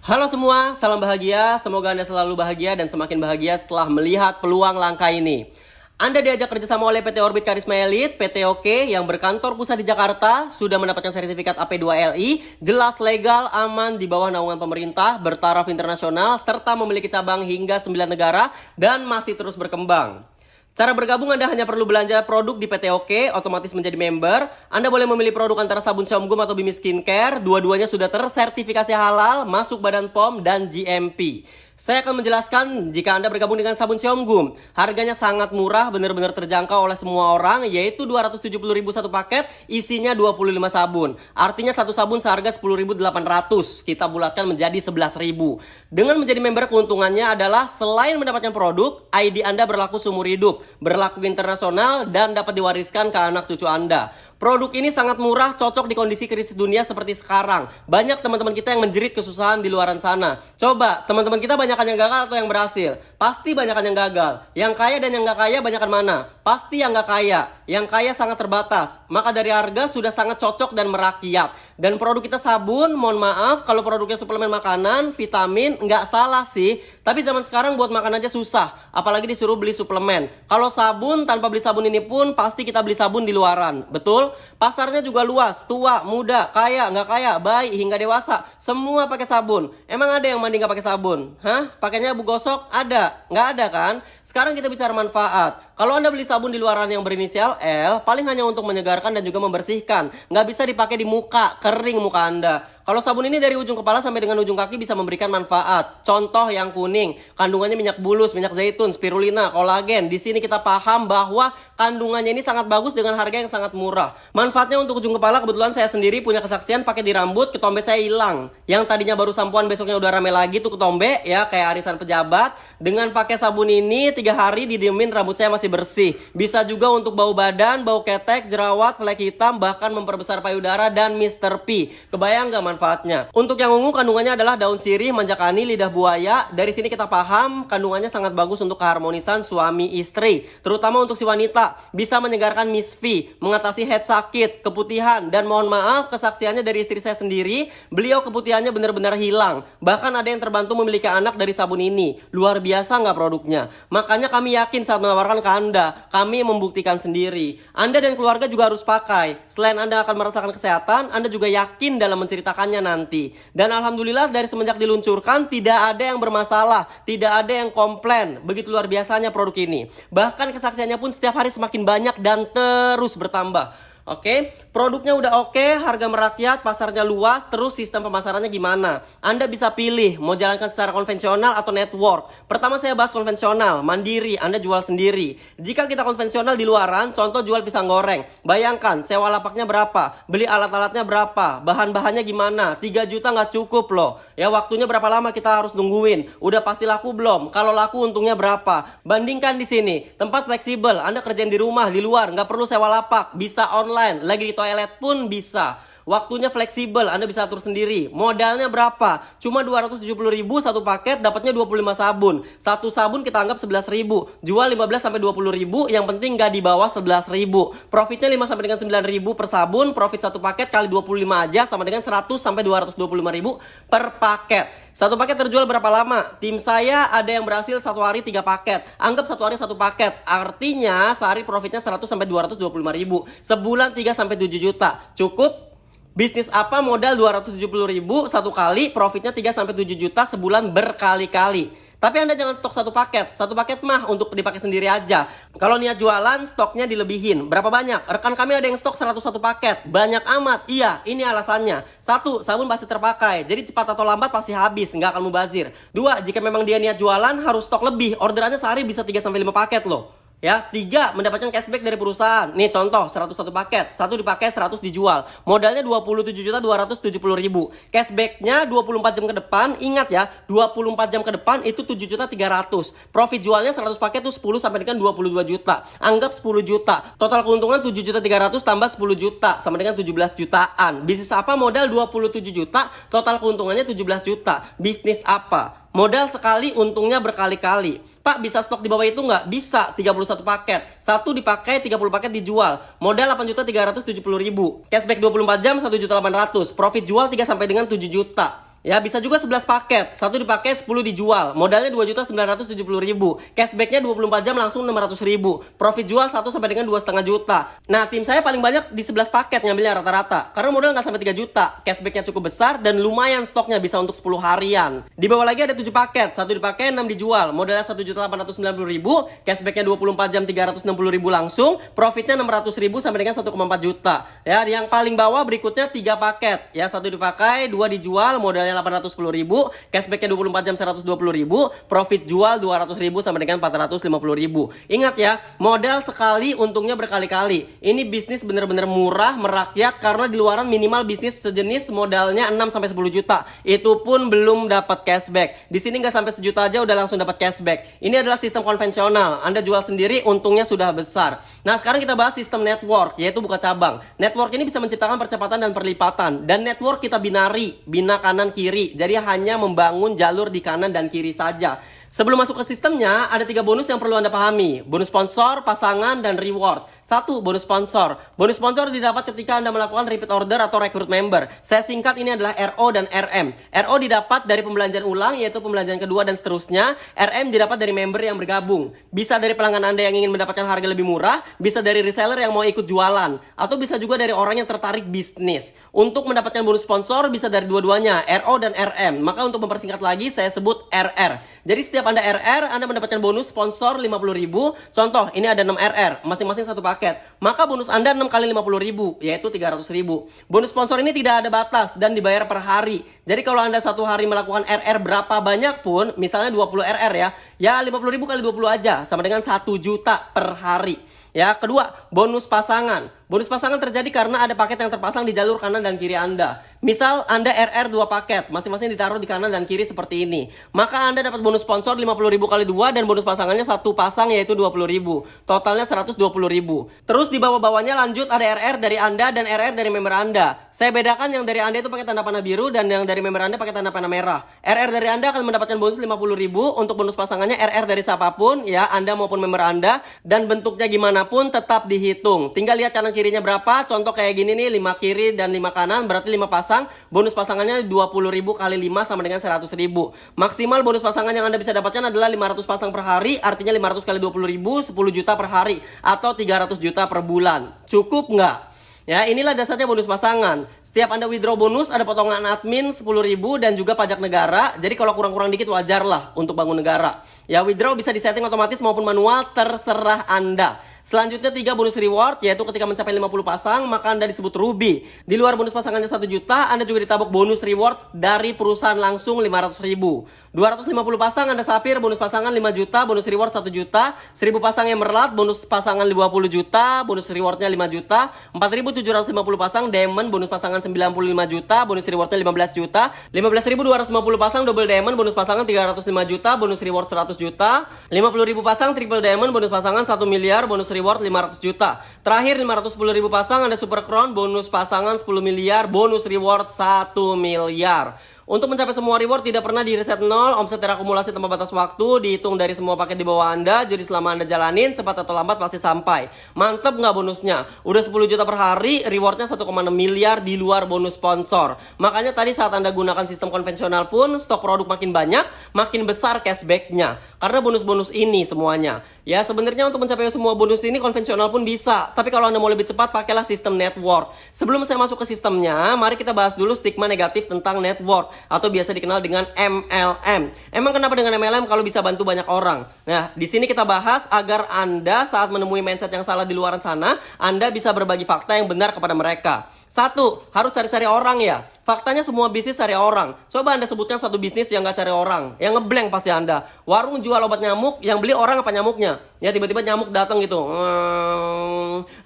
Halo semua, salam bahagia. Semoga Anda selalu bahagia dan semakin bahagia setelah melihat peluang langkah ini. Anda diajak kerjasama oleh PT Orbit Karisma Elite, PT OK, yang berkantor pusat di Jakarta, sudah mendapatkan sertifikat AP2LI, jelas legal, aman, di bawah naungan pemerintah, bertaraf internasional, serta memiliki cabang hingga 9 negara, dan masih terus berkembang. Cara bergabung Anda hanya perlu belanja produk di PT OK, otomatis menjadi member. Anda boleh memilih produk antara sabun Seomgum atau Bimi Skincare. Dua-duanya sudah tersertifikasi halal, masuk Badan POM dan GMP. Saya akan menjelaskan jika Anda bergabung dengan sabun Seomgum. Harganya sangat murah, benar-benar terjangkau oleh semua orang, yaitu 270.000 satu paket, isinya 25 sabun. Artinya satu sabun seharga 10.800, kita bulatkan menjadi 11.000. Dengan menjadi member, keuntungannya adalah selain mendapatkan produk, ID Anda berlaku seumur hidup, berlaku internasional, dan dapat diwariskan ke anak cucu Anda. Produk ini sangat murah, cocok di kondisi krisis dunia seperti sekarang. Banyak teman-teman kita yang menjerit kesusahan di luaran sana. Coba, teman-teman kita banyakan yang gagal atau yang berhasil? Pasti banyakan yang gagal. Yang kaya dan yang gak kaya banyakan mana? Pasti yang gak kaya. Yang kaya sangat terbatas. Maka dari harga sudah sangat cocok dan merakyat. Dan produk kita sabun, mohon maaf, kalau produknya suplemen makanan, vitamin, nggak salah sih. Tapi zaman sekarang buat makan aja susah. Apalagi disuruh beli suplemen. Kalau sabun, tanpa beli sabun ini pun, pasti kita beli sabun di luaran. Betul? Pasarnya juga luas, tua, muda, kaya, nggak kaya, bayi, hingga dewasa. Semua pakai sabun. Emang ada yang mandi nggak pakai sabun? Hah? Pakainya abu gosok? Ada? Nggak ada kan? Sekarang kita bicara manfaat. Kalau Anda beli sabun di luaran yang berinisial L, paling hanya untuk menyegarkan dan juga membersihkan. Nggak bisa dipakai di muka, kering muka Anda. Kalau sabun ini dari ujung kepala sampai dengan ujung kaki bisa memberikan manfaat. Contoh yang kuning, kandungannya minyak bulus, minyak zaitun, spirulina, kolagen. Di sini kita paham bahwa kandungannya ini sangat bagus dengan harga yang sangat murah. Manfaatnya untuk ujung kepala, kebetulan saya sendiri punya kesaksian pakai di rambut, ketombe saya hilang. Yang tadinya baru sampoan besoknya udah rame lagi tuh ketombe, ya kayak arisan pejabat. Dengan pakai sabun ini 3 hari didiemin rambut saya masih bersih. Bisa juga untuk bau badan, bau ketek, jerawat, flek hitam, bahkan memperbesar payudara dan Mr. P. Kebayang gak manfaatnya? Untuk yang ungu kandungannya adalah daun sirih, manjakani, lidah buaya. Dari sini kita paham kandungannya sangat bagus untuk keharmonisan suami istri, terutama untuk si wanita. Bisa menyegarkan Miss V, mengatasi head sakit, keputihan, dan mohon maaf kesaksiannya dari istri saya sendiri, beliau keputihannya benar-benar hilang. Bahkan ada yang terbantu memiliki anak dari sabun ini. Luar biasa nggak produknya? Makanya kami yakin saat menawarkan ke Anda, kami membuktikan sendiri. Anda dan keluarga juga harus pakai. Selain Anda akan merasakan kesehatan, Anda juga yakin dalam menceritakannya nanti. Dan alhamdulillah dari semenjak diluncurkan tidak ada yang bermasalah, tidak ada yang komplain. Begitu luar biasanya produk ini. Bahkan kesaksiannya pun setiap hari semakin banyak dan terus bertambah. Oke, produknya udah oke, harga merakyat, pasarnya luas, terus sistem pemasarannya gimana? Anda bisa pilih mau jalankan secara konvensional atau network. Pertama saya bahas konvensional, mandiri, Anda jual sendiri. Jika kita konvensional di luaran, contoh jual pisang goreng. Bayangkan, sewa lapaknya berapa? Beli alat-alatnya berapa? Bahan-bahannya gimana? 3 juta nggak cukup loh. Ya waktunya berapa lama kita harus nungguin? Udah pasti laku belum? Kalau laku untungnya berapa? Bandingkan di sini, tempat fleksibel, Anda kerjain di rumah, di luar, nggak perlu sewa lapak, bisa online, lagi di toilet pun bisa. Waktunya fleksibel, Anda bisa atur sendiri. Modalnya berapa? Cuma 270.000 satu paket, dapatnya 25 sabun. Satu sabun kita anggap 11.000. Jual 15 sampai 20.000, yang penting nggak di bawah 11.000. Profitnya 5 sampai dengan 9.000 per sabun. Profit satu paket kali 25 aja sama dengan 100 sampai 225.000 per paket. Satu paket terjual berapa lama? Tim saya ada yang berhasil satu hari 3 paket. Anggap satu hari 1 paket. Artinya sehari profitnya 100 sampai 225.000. Sebulan 3 sampai 7 juta. Cukup? Bisnis apa modal 270.000 satu kali, profitnya 3 sampai 7 juta sebulan berkali-kali. Tapi Anda jangan stok satu paket. Satu paket mah untuk dipakai sendiri aja. Kalau niat jualan, stoknya dilebihin. Berapa banyak? Rekan kami ada yang stok 101 paket. Banyak amat. Iya, ini alasannya. 1, sabun pasti terpakai. Jadi cepat atau lambat pasti habis, nggak akan mubazir. 2, jika memang dia niat jualan, harus stok lebih. Orderannya sehari bisa 3 sampai 5 paket loh. Ya, 3, mendapatkan cashback dari perusahaan. Nih contoh, 101 paket, 1 dipakai, 100 dijual. Modalnya 27.270.000. Cashbacknya 24 jam ke depan. Ingat ya, 24 jam ke depan itu 7.300.000. Profit jualnya 100 paket itu 10 sampai dengan 22 juta. Anggap 10 juta. Total keuntungan 7.300.000 tambah 10 juta sama dengan 17 jutaan. Bisnis apa modal 27 juta, total keuntungannya 17 juta. Bisnis apa? Modal sekali, untungnya berkali-kali. Pak, bisa stok di bawah itu nggak? Bisa, 31 paket. 1 dipakai, 30 paket dijual. Modal 8.370.000. Cashback 24 jam, 1.800.000. Profit jual 3 sampai dengan 7 juta. Ya, bisa juga 11 paket. Satu dipakai, 10 dijual. Modalnya 2.970.000. Cashbacknya 24 jam langsung 600.000. Profit jual 1 sampai dengan 2,5 juta. Nah, tim saya paling banyak di 11 paket ngambilnya rata-rata. Karena modal nggak sampai 3 juta. Cashbacknya cukup besar dan lumayan stoknya bisa untuk 10 harian. Di bawah lagi ada 7 paket. Satu dipakai, 6 dijual. Modalnya 1.890.000. Cashbacknya 24 jam 360.000 langsung. Profitnya 600.000 sampai dengan 1,4 juta. Ya, yang paling bawah berikutnya 3 paket. Ya, satu dipakai, 2 dijual. Modalnya 810.000, cashbacknya 24 jam 120.000, profit jual 200.000 sama dengan 450.000. Ingat ya, modal sekali untungnya berkali-kali. Ini bisnis bener-bener murah, merakyat, karena di luaran minimal bisnis sejenis modalnya 6 sampai 10 juta. Itu pun belum dapat cashback. Di sini nggak sampai sejuta aja udah langsung dapat cashback. Ini adalah sistem konvensional. Anda jual sendiri, untungnya sudah besar. Nah, sekarang kita bahas sistem network, yaitu buka cabang. Network ini bisa menciptakan percepatan dan perlipatan. Dan network kita binari, bina kanan kiri. Jadi hanya membangun jalur di kanan dan kiri saja. Sebelum masuk ke sistemnya, ada 3 bonus yang perlu Anda pahami. Bonus sponsor, pasangan, dan reward. 1. Bonus sponsor. Bonus sponsor didapat ketika Anda melakukan repeat order atau rekrut member. Saya singkat, ini adalah RO dan RM. RO didapat dari pembelanjaan ulang, yaitu pembelanjaan kedua dan seterusnya. RM didapat dari member yang bergabung. Bisa dari pelanggan Anda yang ingin mendapatkan harga lebih murah, bisa dari reseller yang mau ikut jualan, atau bisa juga dari orang yang tertarik bisnis. Untuk mendapatkan bonus sponsor, bisa dari dua-duanya, RO dan RM. Maka untuk mempersingkat lagi, saya sebut RR. Jadi setiap Anda RR, Anda mendapatkan bonus sponsor 50.000. Contoh, ini ada 6 RR, masing-masing 1 paket. Maka bonus Anda 6 kali 50.000, yaitu 300.000. Bonus sponsor ini tidak ada batas dan dibayar per hari. Jadi kalau Anda satu hari melakukan RR berapa banyak pun, misalnya 20 RR ya 50.000 kali 20 aja, sama dengan 1 juta per hari. Ya, kedua, bonus pasangan. Bonus pasangan terjadi karena ada paket yang terpasang di jalur kanan dan kiri Anda. Misal Anda RR 2 paket, masing-masing ditaruh di kanan dan kiri seperti ini. Maka Anda dapat bonus sponsor 50.000 kali 2 dan bonus pasangannya 1 pasang yaitu 20.000. Totalnya 120.000. Terus di bawah-bawahnya lanjut ada RR dari Anda dan RR dari member Anda. Saya bedakan yang dari Anda itu pakai tanda panah biru dan yang dari member Anda pakai tanda panah merah. RR dari Anda akan mendapatkan bonus 50.000, untuk bonus pasangannya RR dari siapapun ya, Anda maupun member Anda, dan bentuknya gimana pun tetap dihitung. Tinggal lihat kanan kirinya berapa. Contoh kayak gini nih, 5 kiri dan 5 kanan berarti 5 pasang. Bonus pasangannya 20.000 kali 5 sama dengan 100.000. Maksimal bonus pasangan yang Anda bisa dapatkan adalah 500 pasang per hari, artinya 500 kali 20.000, 10 juta per hari atau 300 juta per bulan. Cukup nggak? Ya, inilah dasarnya bonus pasangan. Setiap Anda withdraw bonus ada potongan admin 10.000 dan juga pajak negara. Jadi kalau kurang-kurang dikit wajar lah untuk bangun negara. Ya, withdraw bisa disetting otomatis maupun manual, terserah Anda. Selanjutnya 3 bonus reward, yaitu ketika mencapai 50 pasang maka Anda disebut ruby. Di luar bonus pasangannya 1 juta, Anda juga ditabuk bonus reward dari perusahaan langsung 500.000. 250 pasang Anda sapir, bonus pasangan 5 juta, bonus reward 1 juta. 1000 pasang emerald, bonus pasangan 20 juta, bonus rewardnya 5 juta. 4.750 pasang diamond, bonus pasangan 95 juta, bonus rewardnya 15 juta. 15.250 pasang double diamond, bonus pasangan 305 juta, bonus reward 100 juta. 50.000 pasang triple diamond, bonus pasangan 1 miliar, bonus reward 500 juta. Terakhir 510.000 pasang Anda super crown, bonus pasangan 10 miliar, bonus reward 1 miliar. Untuk mencapai semua reward tidak pernah di reset 0, omset terakumulasi tanpa batas waktu, dihitung dari semua paket di bawah Anda, jadi selama Anda jalanin, cepat atau lambat pasti sampai. Mantep nggak bonusnya? Udah 10 juta per hari, rewardnya 1,6 miliar di luar bonus sponsor. Makanya tadi saat Anda gunakan sistem konvensional pun, stok produk makin banyak, makin besar cashbacknya. Karena bonus-bonus ini semuanya. Ya, sebenarnya untuk mencapai semua bonus ini konvensional pun bisa. Tapi kalau Anda mau lebih cepat, pakailah sistem network. Sebelum saya masuk ke sistemnya, mari kita bahas dulu stigma negatif tentang network, atau biasa dikenal dengan MLM. Emang kenapa dengan MLM kalau bisa bantu banyak orang? Nah, di sini kita bahas agar Anda saat menemui mindset yang salah di luar sana, Anda bisa berbagi fakta yang benar kepada mereka. 1. Harus cari-cari orang ya. Faktanya semua bisnis cari orang. Coba Anda sebutkan satu bisnis yang gak cari orang. Yang ngeblank pasti Anda. Warung jual obat nyamuk, yang beli orang apa nyamuknya? Ya, tiba-tiba nyamuk datang gitu.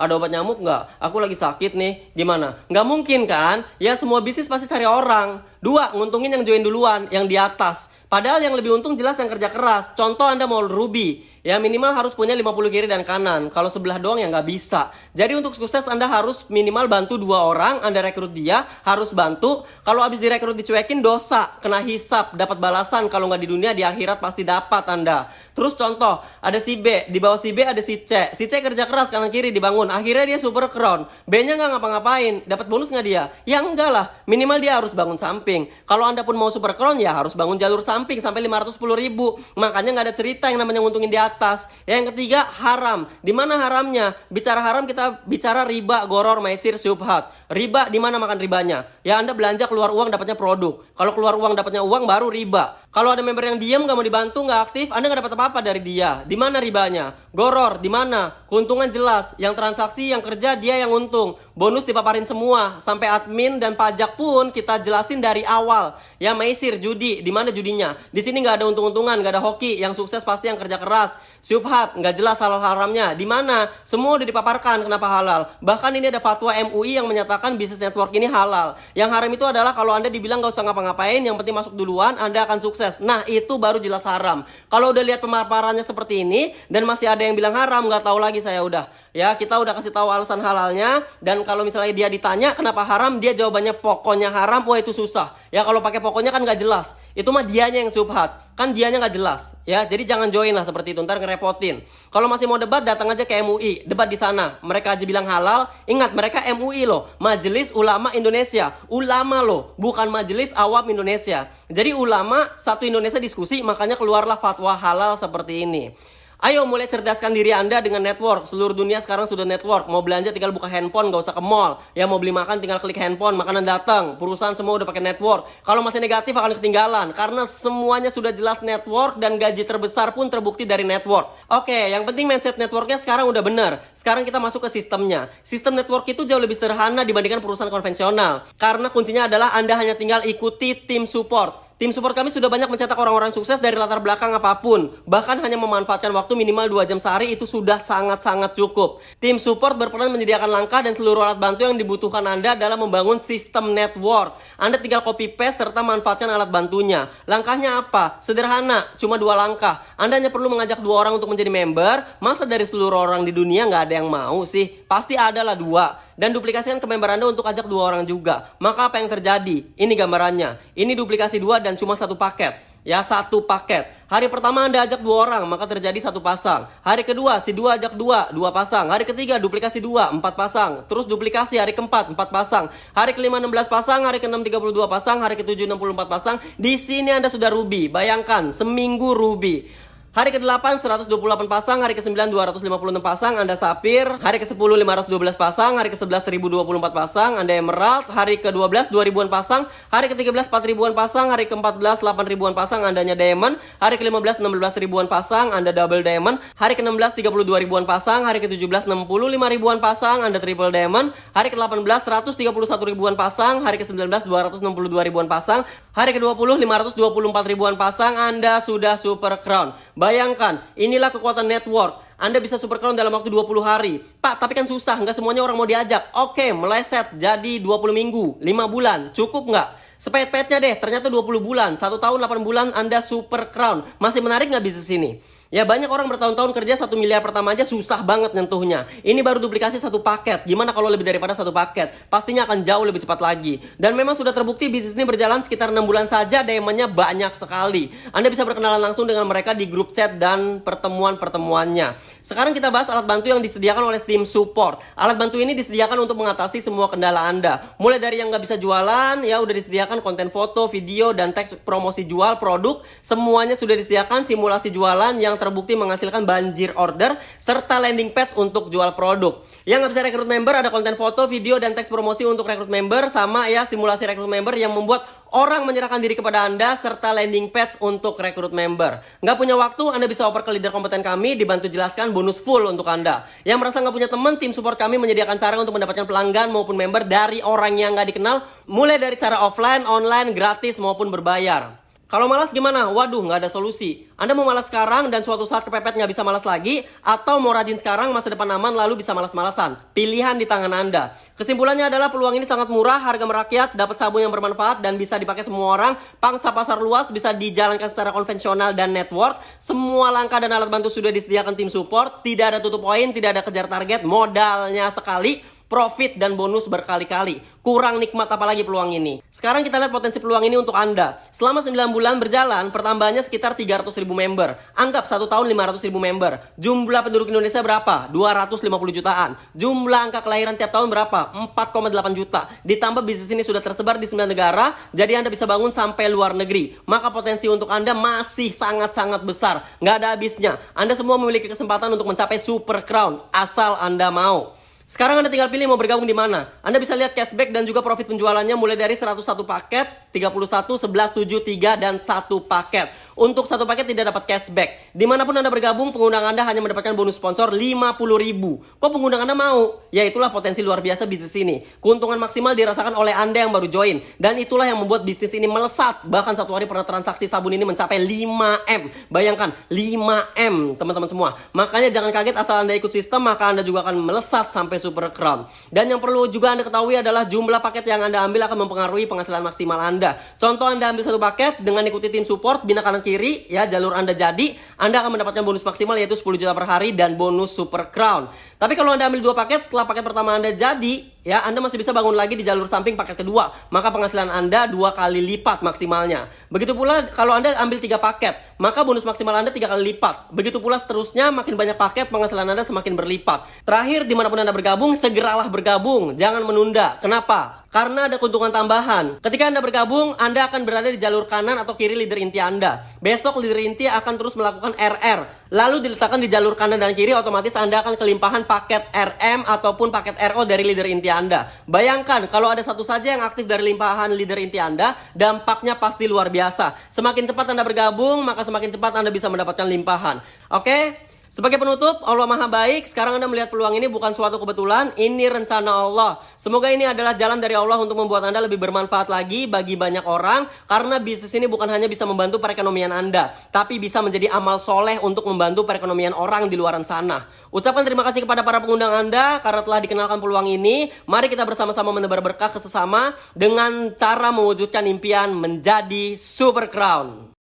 Ada obat nyamuk nggak? Aku lagi sakit nih. Gimana? Nggak mungkin kan? Ya, semua bisnis pasti cari orang. 2. Nguntungin yang join duluan, yang di atas. Padahal yang lebih untung jelas yang kerja keras. Contoh Anda mau Ruby, ya minimal harus punya 50 kiri dan kanan. Kalau sebelah doang ya nggak bisa. Jadi untuk sukses Anda harus minimal bantu 2 orang, Anda rekrut dia, harus bantu. Kalau habis direkrut dicuekin dosa, kena hisap, dapat balasan. Kalau nggak di dunia, di akhirat pasti dapat Anda. Terus contoh, ada si B, di bawah si B ada si C. Si C kerja keras kanan kiri dibangun, akhirnya dia super crown. B-nya nggak ngapa-ngapain, dapat bonus nggak dia? Ya enggak lah, minimal dia harus bangun samping. Kalau Anda pun mau super crown ya harus bangun jalur samping sampai 510.000. Makanya nggak ada cerita yang namanya nguntungin di atas. Ya, yang ketiga haram. Di mana haramnya? Bicara haram kita bicara riba, goror, maisir, syubhat. Riba di mana makan ribanya? Ya Anda belanja keluar uang dapatnya produk. Kalau keluar uang dapatnya uang baru riba. Kalau ada member yang diam nggak mau dibantu, nggak aktif, Anda nggak dapat apa-apa dari dia. Di mana ribanya? Goror, di mana? Keuntungan jelas. Yang transaksi, yang kerja dia yang untung. Bonus dipaparin semua. Sampai admin dan pajak pun kita jelasin dari awal. Ya maisir, judi, di mana judinya? Di sini nggak ada untung-untungan, nggak ada hoki. Yang sukses pasti yang kerja keras. Syubhat, nggak jelas halal haramnya. Di mana? Semua udah dipaparkan kenapa halal. Bahkan ini ada fatwa MUI yang menyatakan bisnis network ini halal. Yang haram itu adalah kalau Anda dibilang nggak usah ngapa-ngapain, yang penting masuk duluan, Anda akan sukses. Nah itu baru jelas haram. Kalau udah lihat pemaparannya seperti ini dan masih ada yang bilang haram, nggak tahu lagi saya udah. Ya kita udah kasih tahu alasan halalnya. Dan kalau misalnya dia ditanya kenapa haram, dia jawabannya pokoknya haram. Wah itu susah. Ya kalau pakai pokoknya kan nggak jelas. Itu mah dianya yang syubhat. Kan dianya nggak jelas. Ya jadi jangan join lah seperti itu. Ntar ngerepotin. Kalau masih mau debat datang aja ke MUI. Debat di sana. Mereka aja bilang halal. Ingat mereka MUI loh. Majelis Ulama Indonesia. Ulama loh. Bukan Majelis Awam Indonesia. Jadi ulama satu Indonesia diskusi. Makanya keluarlah fatwa halal seperti ini. Ayo mulai cerdaskan diri Anda dengan network. Seluruh dunia sekarang sudah network. Mau belanja tinggal buka handphone, gak usah ke mall. Ya mau beli makan tinggal klik handphone, makanan datang. Perusahaan semua udah pakai network. Kalau masih negatif akan ketinggalan. Karena semuanya sudah jelas network dan gaji terbesar pun terbukti dari network. Oke, yang penting mindset networknya sekarang udah benar. Sekarang kita masuk ke sistemnya. Sistem network itu jauh lebih sederhana dibandingkan perusahaan konvensional. Karena kuncinya adalah Anda hanya tinggal ikuti tim support. Tim support kami sudah banyak mencetak orang-orang sukses dari latar belakang apapun. Bahkan hanya memanfaatkan waktu minimal 2 jam sehari itu sudah sangat-sangat cukup. Tim support berperan menyediakan langkah dan seluruh alat bantu yang dibutuhkan Anda dalam membangun sistem network. Anda tinggal copy paste serta manfaatkan alat bantunya. Langkahnya apa? Sederhana, cuma 2 langkah. Anda hanya perlu mengajak 2 orang untuk menjadi member. Masa dari seluruh orang di dunia nggak ada yang mau sih? Pasti ada lah 2. Dan duplikasikan ke member Anda untuk ajak 2 orang juga. Maka apa yang terjadi? Ini gambarannya. Ini duplikasi 2 dan cuma 1 paket. Ya 1 paket. Hari pertama Anda ajak 2 orang, maka terjadi 1 pasang. Hari kedua si 2 ajak 2 pasang. Hari ketiga duplikasi 2, 4 pasang. Terus duplikasi hari keempat 4 pasang. Hari kelima 16 pasang, hari keenam 32 pasang, hari ketujuh 64 pasang. Di sini Anda sudah ruby. Bayangkan seminggu ruby. Hari ke-8 128 pasang, hari ke-9 256 pasang, Anda sapir. Hari ke-10 512 pasang, hari ke-11 1024 pasang, Anda emerald. Hari ke-12 2000-an pasang, hari ke-13 4000-an pasang, hari ke-14 8000-an pasang, Andanya diamond. Hari ke-15 16000-an pasang, Anda double diamond. Hari ke-16 32.000-an pasang, hari ke-17 65.000-an pasang, Anda triple diamond. Hari ke-18 131.000-an pasang, hari ke-19 262.000-an pasang, hari ke-20 524.000-an pasang, Anda sudah super crown. Bayangkan, inilah kekuatan network. Anda bisa super crown dalam waktu 20 hari. Pak, tapi kan susah, nggak semuanya orang mau diajak. Oke, meleset jadi 20 minggu, 5 bulan. Cukup nggak? Sepet-petnya deh, ternyata 20 bulan. 1 tahun 8 bulan Anda super crown. Masih menarik nggak bisnis ini? Ya banyak orang bertahun-tahun kerja 1 miliar pertama aja susah banget nyentuhnya. Ini baru duplikasi 1 paket. Gimana kalau lebih daripada 1 paket? Pastinya akan jauh lebih cepat lagi. Dan memang sudah terbukti bisnis ini berjalan sekitar 6 bulan saja. Diamondnya banyak sekali. Anda bisa berkenalan langsung dengan mereka di grup chat dan pertemuan-pertemuannya. Sekarang kita bahas alat bantu yang disediakan oleh tim support. Alat bantu ini disediakan untuk mengatasi semua kendala Anda. Mulai dari yang nggak bisa jualan, ya udah disediakan konten foto, video, dan teks promosi jual produk. Semuanya sudah disediakan simulasi jualan yang terbukti menghasilkan banjir order serta landing page untuk jual produk. Yang nggak bisa rekrut member ada konten foto, video, dan teks promosi untuk rekrut member, sama ya simulasi rekrut member yang membuat orang menyerahkan diri kepada Anda serta landing page untuk rekrut member. Nggak punya waktu, Anda bisa oper ke leader kompeten kami, dibantu jelaskan bonus full untuk Anda. Yang merasa nggak punya teman, tim support kami menyediakan cara untuk mendapatkan pelanggan maupun member dari orang yang nggak dikenal, mulai dari cara offline, online, gratis maupun berbayar. Kalau malas gimana? Waduh, nggak ada solusi. Anda mau malas sekarang dan suatu saat kepepet nggak bisa malas lagi, atau mau rajin sekarang masa depan aman lalu bisa malas-malasan. Pilihan di tangan Anda. Kesimpulannya adalah peluang ini sangat murah, harga merakyat, dapat sabun yang bermanfaat dan bisa dipakai semua orang. Pangsa pasar luas, bisa dijalankan secara konvensional dan network. Semua langkah dan alat bantu sudah disediakan tim support. Tidak ada tutup poin, tidak ada kejar target. Modalnya sekali, profit dan bonus berkali-kali. Kurang nikmat apalagi peluang ini. Sekarang kita lihat potensi peluang ini untuk Anda. Selama 9 bulan berjalan, pertambahannya sekitar 300.000 member. Anggap 1 tahun 500.000 member. Jumlah penduduk Indonesia berapa? 250 jutaan. Jumlah angka kelahiran tiap tahun berapa? 4,8 juta. Ditambah bisnis ini sudah tersebar di 9 negara, jadi Anda bisa bangun sampai luar negeri. Maka potensi untuk Anda masih sangat-sangat besar. Nggak ada habisnya. Anda semua memiliki kesempatan untuk mencapai Super Crown, asal Anda mau. Sekarang Anda tinggal pilih mau bergabung di mana. Anda bisa lihat cashback dan juga profit penjualannya mulai dari 101 paket, 31, 11, 7, 3, dan 1 paket. Untuk 1 paket tidak dapat cashback. Dimanapun Anda bergabung, pengundang Anda hanya mendapatkan bonus sponsor 50.000. Kok pengundang Anda mau? Ya itulah potensi luar biasa bisnis ini. Keuntungan maksimal dirasakan oleh Anda yang baru join. Dan itulah yang membuat bisnis ini melesat. Bahkan satu hari pernah transaksi sabun ini mencapai 5M. Bayangkan, 5M teman-teman semua. Makanya jangan kaget asal Anda ikut sistem, maka Anda juga akan melesat sampai Super Crown. Dan yang perlu juga Anda ketahui adalah jumlah paket yang Anda ambil akan mempengaruhi penghasilan maksimal Anda. Contoh, Anda ambil 1 paket dengan ikuti tim support, bina kanan kiri, ya jalur Anda jadi, Anda akan mendapatkan bonus maksimal yaitu 10 juta per hari dan bonus Super Crown. Tapi kalau Anda ambil 2 paket, setelah paket pertama Anda jadi, ya Anda masih bisa bangun lagi di jalur samping paket kedua. Maka penghasilan Anda 2 kali lipat maksimalnya. Begitu pula kalau Anda ambil 3 paket, maka bonus maksimal Anda 3 kali lipat. Begitu pula seterusnya, makin banyak paket, penghasilan Anda semakin berlipat. Terakhir, dimanapun Anda bergabung, segeralah bergabung. Jangan menunda. Kenapa? Karena ada keuntungan tambahan. Ketika Anda bergabung, Anda akan berada di jalur kanan atau kiri leader inti Anda. Besok leader inti akan terus melakukan RR. Lalu diletakkan di jalur kanan dan kiri, otomatis Anda akan kelimpahan paket RM ataupun paket RO dari leader inti Anda. Bayangkan, kalau ada satu saja yang aktif dari limpahan leader inti Anda, dampaknya pasti luar biasa. Semakin cepat Anda bergabung, maka semakin cepat Anda bisa mendapatkan limpahan. Oke? Sebagai penutup, Allah Maha Baik. Sekarang Anda melihat peluang ini bukan suatu kebetulan, ini rencana Allah. Semoga ini adalah jalan dari Allah untuk membuat Anda lebih bermanfaat lagi bagi banyak orang. Karena bisnis ini bukan hanya bisa membantu perekonomian Anda, tapi bisa menjadi amal soleh untuk membantu perekonomian orang di luar sana. Ucapkan terima kasih kepada para pengundang Anda karena telah dikenalkan peluang ini. Mari kita bersama-sama menebar berkah ke sesama dengan cara mewujudkan impian menjadi Super Crown.